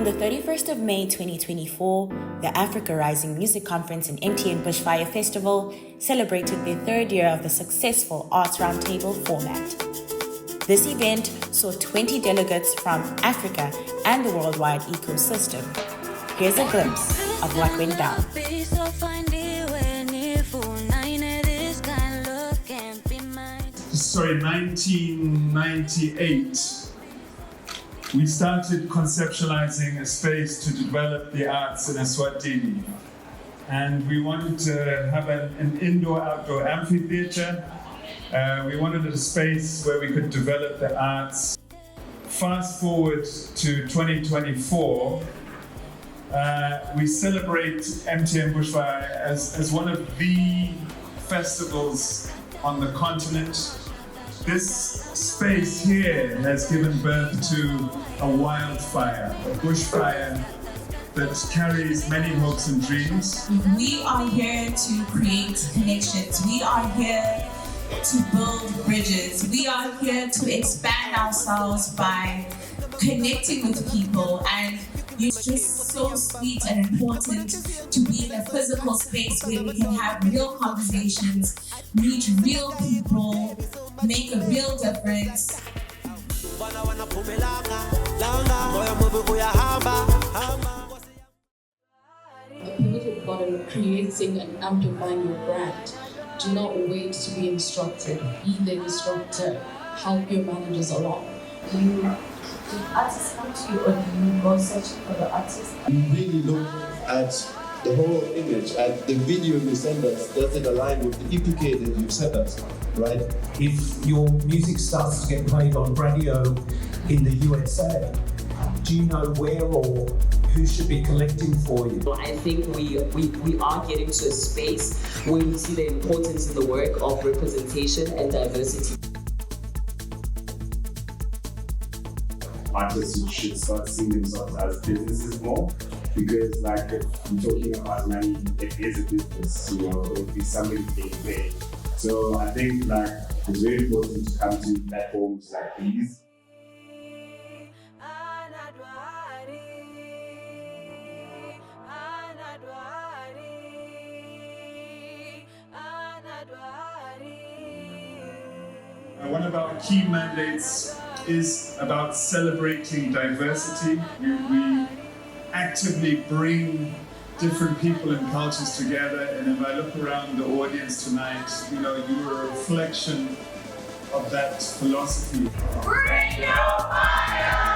On the 31st of May 2024, the Africa Rising Music Conference and MTN Bushfire Festival celebrated their third year of the successful Arts Roundtable format. This event saw 20 delegates from Africa and the worldwide ecosystem. Here's a glimpse of what went down. Sorry, 1998. We started conceptualizing a space to develop the arts in Eswatini. And we wanted to have an indoor-outdoor amphitheater. We wanted a space where we could develop the arts. Fast forward to 2024, we celebrate MTN Bushfire as one of the festivals on the continent. This space here has given birth to a wildfire, a bushfire that carries many hopes and dreams. We are here to create connections. We are here to build bridges. We are here to expand ourselves by connecting with people, and it's just so sweet and important to be in a physical space where we can have real conversations, meet real people, make a real difference. A pivotal part of creating and amplifying your brand. Do not wait to be instructed. Be the instructor. Help your managers along. Do artists come to you, or do you go searching for the artist? We really look at the whole image, at the video you send us. Does it align with the EPK that you sent us, right? If your music starts to get played on radio in the USA, do you know where or who should be collecting for you? I think we are getting to a space where we see the importance in the work of representation and diversity. Artists should start seeing themselves as businesses more, because like if we're talking about money, it is a business, it would be somebody being paid. So I think like it's very important to come to platforms like these. One of our key mandates is about celebrating diversity. We actively bring different people and cultures together, and if I look around the audience tonight, you're a reflection of that philosophy. Bring your fire!